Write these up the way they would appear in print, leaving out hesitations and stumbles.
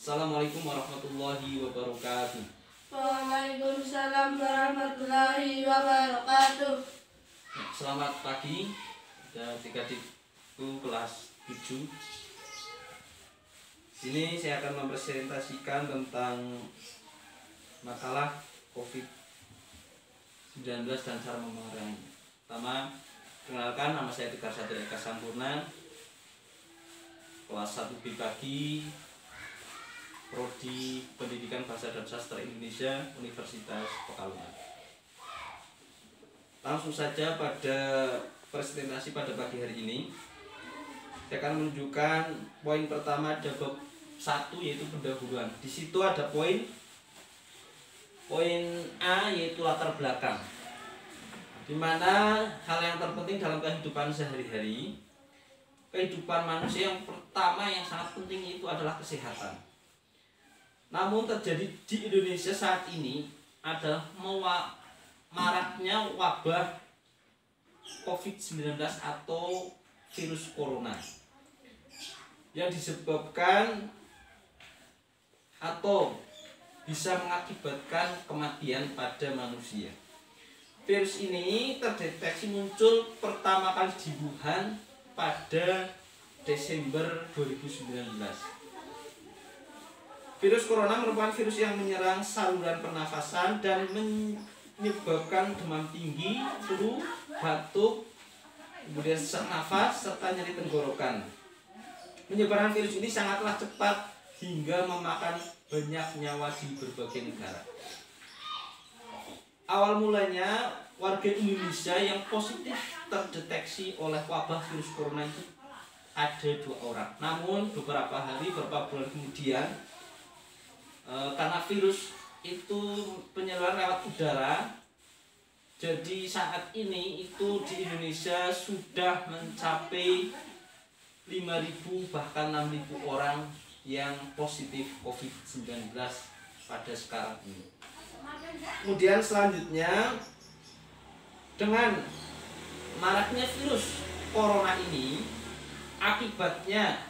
Assalamualaikum warahmatullahi wabarakatuh. Waalaikumsalam warahmatullahi wabarakatuh. Selamat pagi adik-adikku kelas 7. Sini saya akan mempresentasikan tentang makalah COVID-19 dan cara memengaruhinya. Pertama, kenalkan, nama saya Tegar Satria Eka Sampurna, kelas 1B pagi, Prodi Pendidikan Bahasa dan Sastra Indonesia, Universitas Pekalongan. Langsung saja pada presentasi pada pagi hari ini, saya akan menunjukkan poin pertama ada bab 1 yaitu pendahuluan. Di situ ada poin A yaitu latar belakang, di mana hal yang terpenting dalam kehidupan sehari-hari, kehidupan manusia yang pertama yang sangat penting itu adalah kesehatan. Namun terjadi di Indonesia saat ini adalah maraknya wabah COVID-19 atau virus corona yang disebabkan atau bisa mengakibatkan kematian pada manusia. Virus ini terdeteksi muncul pertama kali di Wuhan pada Desember 2019. Virus corona merupakan virus yang menyerang saluran pernafasan dan menyebabkan demam tinggi, flu, batuk, kemudian sesak nafas, serta nyeri tenggorokan. Penyebaran virus ini sangatlah cepat hingga memakan banyak nyawa di berbagai negara. Awal mulanya warga Indonesia yang positif terdeteksi oleh wabah virus corona itu ada 2 orang. Namun beberapa bulan kemudian, karena virus itu penyebaran lewat udara, jadi saat ini itu di Indonesia sudah mencapai 5.000 bahkan 6.000 orang yang positif COVID-19 pada sekarang ini. Kemudian selanjutnya, dengan maraknya virus corona ini, akibatnya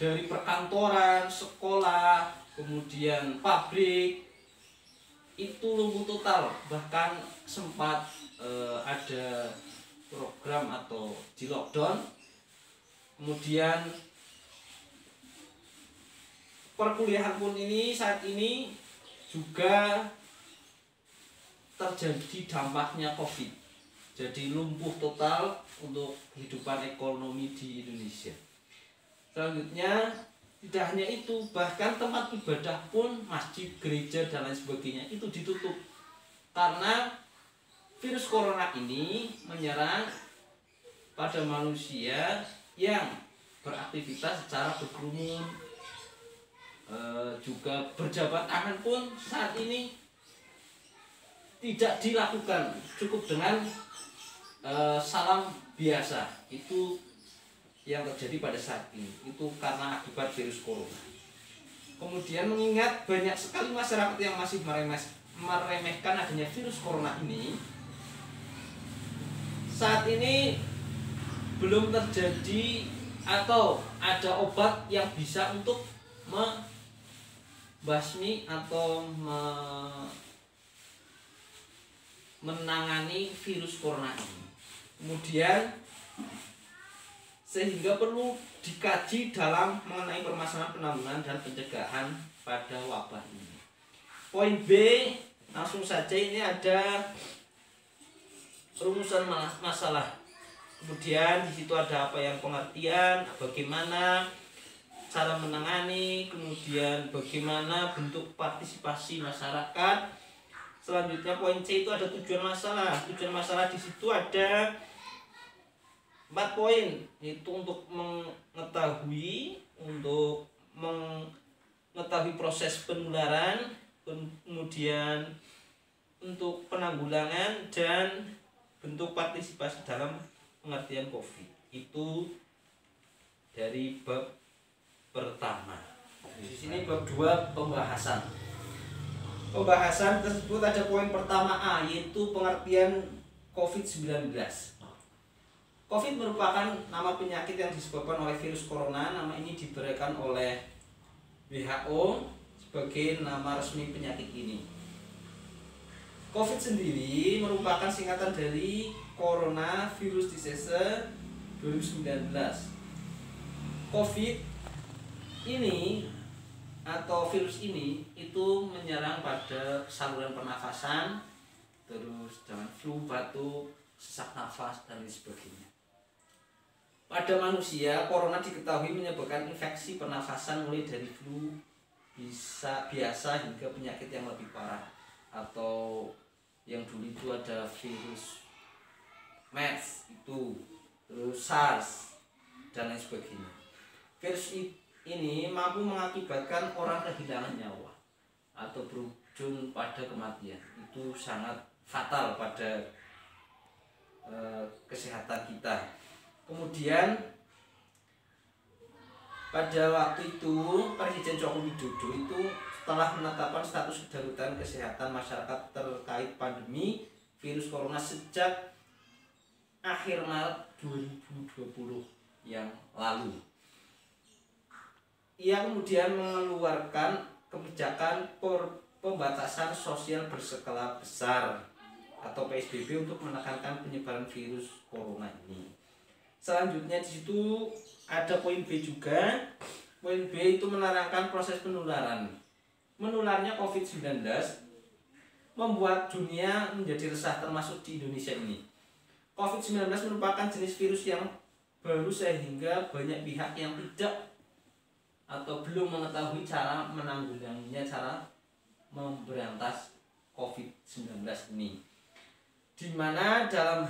dari perkantoran, sekolah, kemudian pabrik itu lumpuh total. Bahkan sempat ada program atau di lockdown. Kemudian perkuliahan pun ini saat ini juga terjadi dampaknya COVID. Jadi lumpuh total untuk kehidupan ekonomi di Indonesia. Selanjutnya, tidak hanya itu, bahkan tempat ibadah pun, masjid, gereja, dan lain sebagainya itu ditutup. Karena virus corona ini menyerang pada manusia yang beraktivitas secara berkerumun, juga berjabat tangan pun saat ini tidak dilakukan, cukup dengan salam biasa. Itu yang terjadi pada saat ini, itu karena akibat virus corona. Kemudian mengingat banyak sekali masyarakat yang masih meremehkan adanya virus corona ini, saat ini belum terjadi atau ada obat yang bisa untuk membasmi atau menangani virus corona ini. Kemudian sehingga perlu dikaji dalam mengenai permasalahan penanggulangan dan pencegahan pada wabah ini. Poin B, langsung saja, ini ada rumusan masalah. Kemudian di situ ada apa yang pengertian, bagaimana cara menangani, kemudian bagaimana bentuk partisipasi masyarakat. Selanjutnya poin C itu ada tujuan masalah. Tujuan masalah di situ ada 4 poin, itu untuk mengetahui proses penularan, kemudian untuk penanggulangan dan bentuk partisipasi dalam pengertian COVID. Itu dari bab pertama. Di sini bab 2 pembahasan. Pembahasan tersebut ada poin pertama A, yaitu pengertian COVID-19. COVID merupakan nama penyakit yang disebabkan oleh virus corona. Nama ini diberikan oleh WHO sebagai nama resmi penyakit ini. COVID sendiri merupakan singkatan dari Coronavirus Disease 2019. COVID ini atau virus ini itu menyerang pada saluran pernafasan, terus dengan flu, batuk, sesak nafas dan lain sebagainya. Pada manusia, corona diketahui menyebabkan infeksi pernafasan mulai dari flu biasa hingga penyakit yang lebih parah, atau yang dulu itu ada virus MERS itu, terus SARS dan lain sebagainya. Virus ini mampu mengakibatkan orang kehilangan nyawa atau berujung pada kematian. Itu sangat fatal pada kesehatan kita. Kemudian pada waktu itu Presiden Joko Widodo itu telah menetapkan status kedaruratan kesehatan masyarakat terkait pandemi virus corona sejak akhir Maret 2020 yang lalu. Ia kemudian mengeluarkan kebijakan pembatasan sosial berskala besar atau PSBB untuk menekankan penyebaran virus corona ini. Selanjutnya di situ ada poin B juga. Poin B itu menerangkan proses penularan. Menularnya COVID-19 membuat dunia menjadi resah, termasuk di Indonesia ini. COVID-19 merupakan jenis virus yang baru sehingga banyak pihak yang tidak atau belum mengetahui cara menanggulanginya, cara memberantas COVID-19 ini. Di mana dalam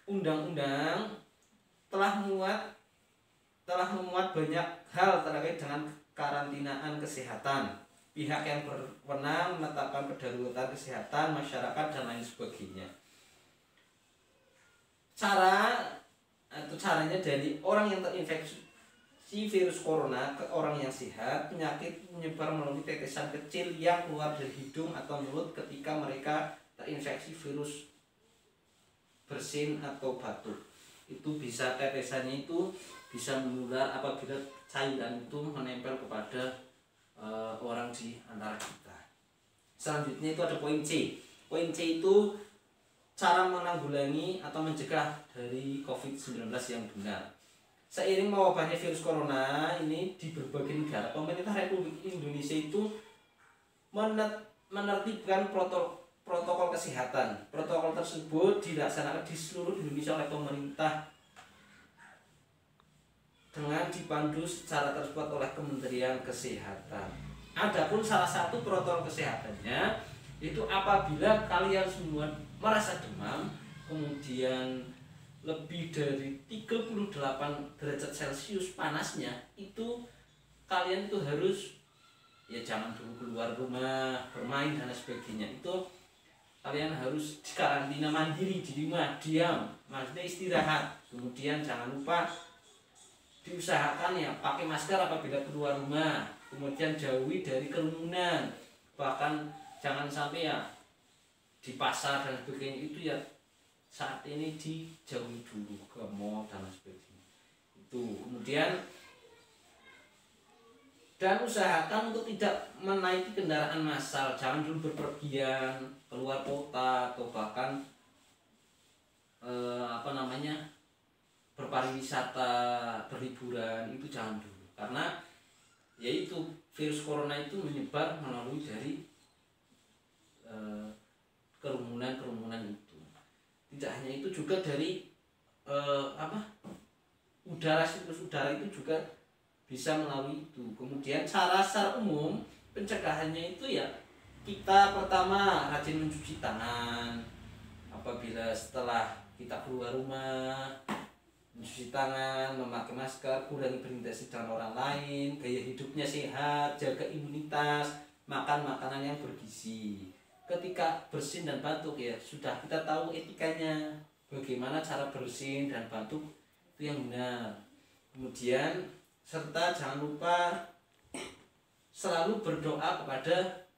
undang-undang telah memuat banyak hal terkait dengan karantinaan kesehatan. Pihak yang berwenang menetapkan kedaruratan kesehatan masyarakat dan lain sebagainya. Caranya dari orang yang terinfeksi virus corona ke orang yang sehat, penyakit menyebar melalui tetesan kecil yang keluar dari hidung atau mulut ketika mereka terinfeksi virus bersin atau batuk. Itu bisa, tetesannya itu bisa menular apabila cairan itu menempel kepada orang di antara kita. Selanjutnya itu ada poin C. Poin C itu cara menanggulangi atau mencegah dari COVID-19 yang benar. Seiring mewabahnya virus corona ini di berbagai negara, pemerintah Republik Indonesia itu menertibkan protokol kesehatan. Protokol tersebut dilaksanakan di seluruh Indonesia oleh pemerintah dengan dipandu secara tersurat oleh Kementerian Kesehatan. Adapun salah satu protokol kesehatannya itu apabila kalian semua merasa demam, kemudian lebih dari 38 derajat Celcius panasnya, itu kalian itu harus ya jangan dulu keluar rumah, bermain dan sebagainya. Itu kalian harus dikarantina mandiri di rumah, diam, maksudnya istirahat. Kemudian jangan lupa diusahakan ya pakai masker apabila keluar rumah, kemudian jauhi dari kerumunan, bahkan jangan sampai ya di pasar dan sebagainya itu ya saat ini dijauhi dulu, ke mall dan sebagainya. Itu kemudian dan usahakan untuk tidak menaiki kendaraan massal, jangan dulu berpergian keluar kota atau bahkan berpariwisata, berliburan, itu jangan dulu, karena yaitu virus corona itu menyebar melalui dari kerumunan itu. Tidak hanya itu, juga dari udara, siklus udara itu juga bisa melalui itu. Kemudian cara secara umum pencegahannya itu ya kita pertama rajin mencuci tangan apabila setelah kita keluar rumah, mencuci tangan, memakai masker, kurangi berinteraksi dengan orang lain, gaya hidupnya sehat, jaga imunitas, makan makanan yang bergizi. Ketika bersin dan batuk ya sudah kita tahu etikanya, bagaimana cara bersin dan batuk itu yang benar. Kemudian serta jangan lupa selalu berdoa kepada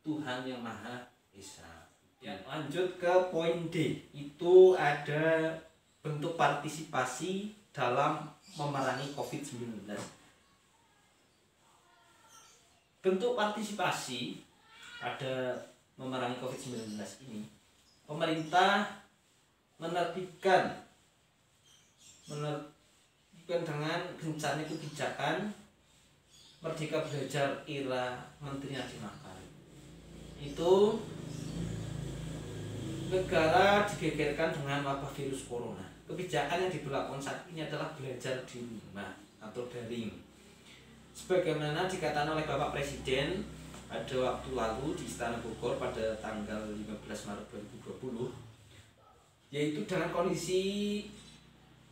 Tuhan Yang Maha Esa. Ya, lanjut ke poin D. Itu ada bentuk partisipasi dalam memerangi COVID-19. bentuk partisipasi pada memerangi COVID-19 ini, pemerintah menerbitkan dengan gencarnya kebijakan Merdeka Belajar era Menteri Nadiem Makarim. Itu negara digegerkan dengan wabah virus corona. Kebijakan yang diberlakukan saat ini adalah belajar di rumah atau daring. Sebagaimana dikatakan oleh Bapak Presiden pada waktu lalu di Istana Bogor pada tanggal 15 Maret 2020, yaitu dengan kondisi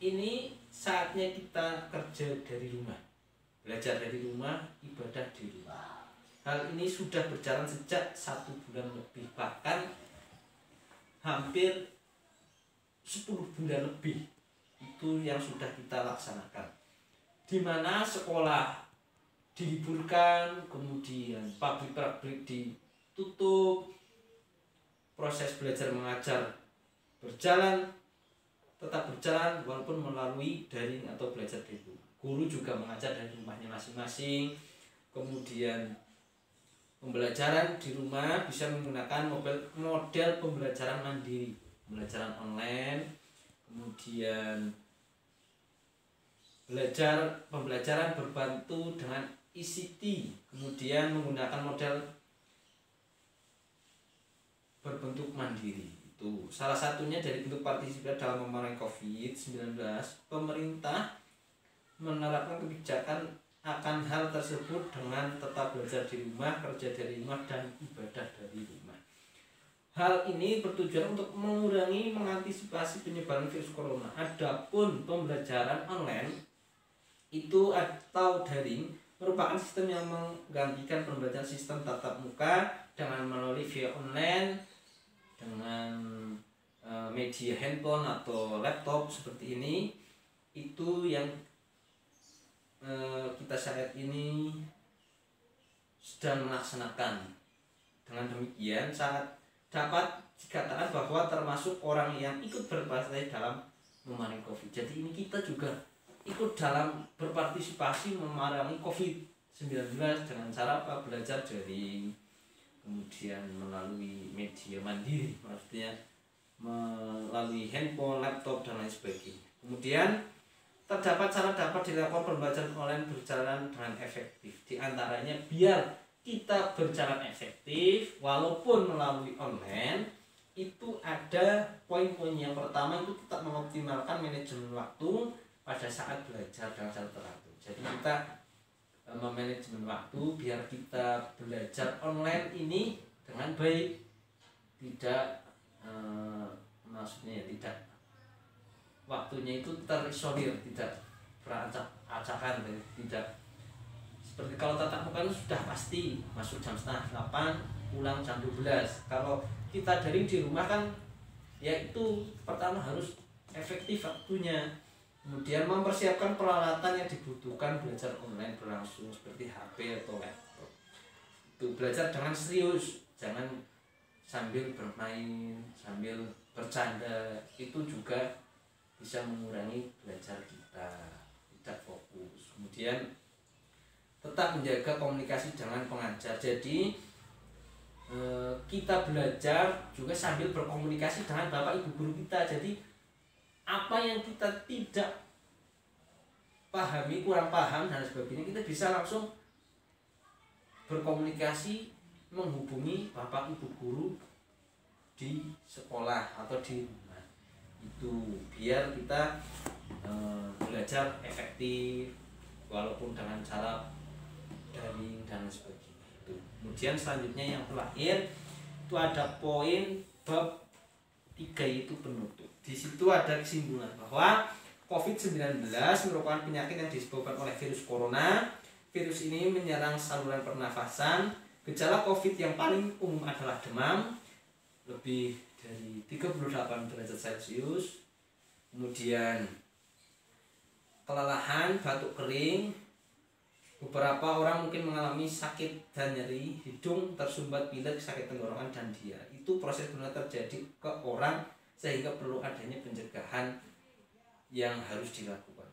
ini saatnya kita kerja dari rumah, belajar dari rumah, ibadah di rumah. Hal ini sudah berjalan sejak 1 bulan lebih, bahkan hampir 10 bulan lebih itu yang sudah kita laksanakan, di mana sekolah diliburkan, kemudian pabrik-pabrik ditutup, proses belajar mengajar tetap berjalan walaupun melalui daring atau belajar dari rumah. Guru juga mengajar dari rumahnya masing-masing. Kemudian pembelajaran di rumah bisa menggunakan model pembelajaran mandiri, pembelajaran online, kemudian pembelajaran berbantu dengan ICT, kemudian menggunakan model berbentuk mandiri. Itu salah satunya dari bentuk partisipasi dalam memerangi COVID-19. Pemerintah menerapkan kebijakan akan hal tersebut dengan tetap belajar di rumah, kerja dari rumah, dan ibadah dari rumah. Hal ini bertujuan untuk mengantisipasi penyebaran virus corona. Adapun pembelajaran online itu atau daring merupakan sistem yang menggantikan pembelajaran sistem tatap muka dengan melalui via online dengan media handphone atau laptop seperti ini. Itu yang kita saat ini sedang melaksanakan. Dengan demikian sangat dapat dikatakan bahwa termasuk orang yang ikut berpartisipasi dalam memerangi COVID. Jadi ini kita juga ikut dalam berpartisipasi memerangi COVID-19 dengan cara apa? Belajar daring, kemudian melalui media mandiri, maksudnya melalui handphone, laptop, dan lain sebagainya. Kemudian terdapat cara dapat dilakukan pembelajaran online berjalan dengan efektif. Di antaranya biar kita berjalan efektif walaupun melalui online, itu ada poin-poin. Yang pertama itu tetap mengoptimalkan manajemen waktu pada saat belajar dengan cara teratur. Jadi kita memanajemen waktu biar kita belajar online ini dengan baik, tidak maksudnya tidak waktunya itu terisolir, tidak beracak-acakan, tidak seperti kalau tatap muka itu sudah pasti masuk jam 7:30, pulang jam 12. Kalau kita daring di rumah kan ya itu pertama harus efektif waktunya, kemudian mempersiapkan peralatan yang dibutuhkan belajar online berlangsung seperti HP atau laptop. Itu belajar dengan serius, jangan sambil bermain, sambil bercanda. Itu juga bisa mengurangi belajar kita, tidak fokus. Kemudian tetap menjaga komunikasi dengan pengajar. Jadi kita belajar juga sambil berkomunikasi dengan bapak ibu guru kita. Jadi apa yang kita tidak pahami, kurang paham dan sebagainya, kita bisa langsung berkomunikasi, menghubungi bapak ibu guru di sekolah atau di rumah. Itu biar kita belajar efektif walaupun dengan cara daring dan sebagainya. Itu. Kemudian selanjutnya yang terakhir itu ada poin bab 3 itu penutup. Di situ ada kesimpulan bahwa COVID-19 merupakan penyakit yang disebabkan oleh virus corona. Virus ini menyerang saluran pernafasan. Gejala COVID yang paling umum adalah demam lebih dari 38 derajat Celcius, kemudian kelelahan, batuk kering. Beberapa orang mungkin mengalami sakit dan nyeri hidung, tersumbat pilek, sakit tenggorokan, dan diare. Itu proses benar terjadi ke orang sehingga perlu adanya pencegahan yang harus dilakukan.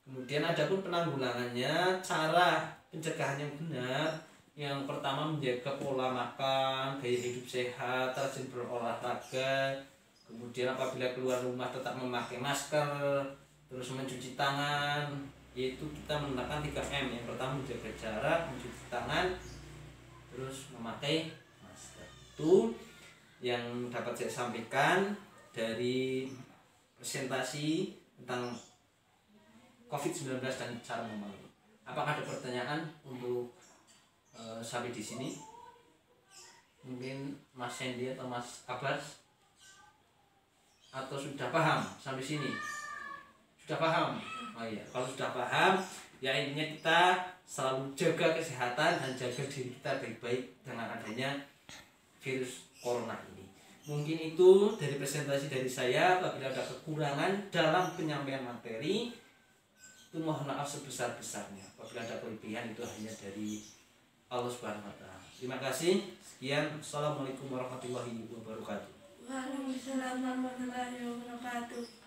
Kemudian ada pun penanggulangannya, cara pencegahan yang benar Yang pertama menjaga pola makan, gaya hidup sehat, rajin berolahraga, kemudian apabila keluar rumah tetap memakai masker, terus mencuci tangan, yaitu kita menerapkan 3M. Yang pertama menjaga jarak, mencuci tangan, terus memakai masker. Itu yang dapat saya sampaikan dari presentasi tentang COVID-19 dan cara membangun. Apakah ada pertanyaan untuk sampai di sini? Mungkin Mas Sandy atau Mas Abbas, atau sudah paham sampai sini? Sudah paham? Oh iya, kalau sudah paham, ya intinya kita selalu jaga kesehatan dan jaga diri kita baik-baik dengan adanya virus corona ini. Mungkin itu dari presentasi dari saya. Apabila ada kekurangan dalam penyampaian materi, itu mohon maaf sebesar-besarnya. Apabila ada kelebihan, itu hanya dari Allah Subhanahu wa Ta'ala. Terima kasih. Sekian. Assalamualaikum warahmatullahi wabarakatuh. Waalaikumsalam warahmatullahi wabarakatuh.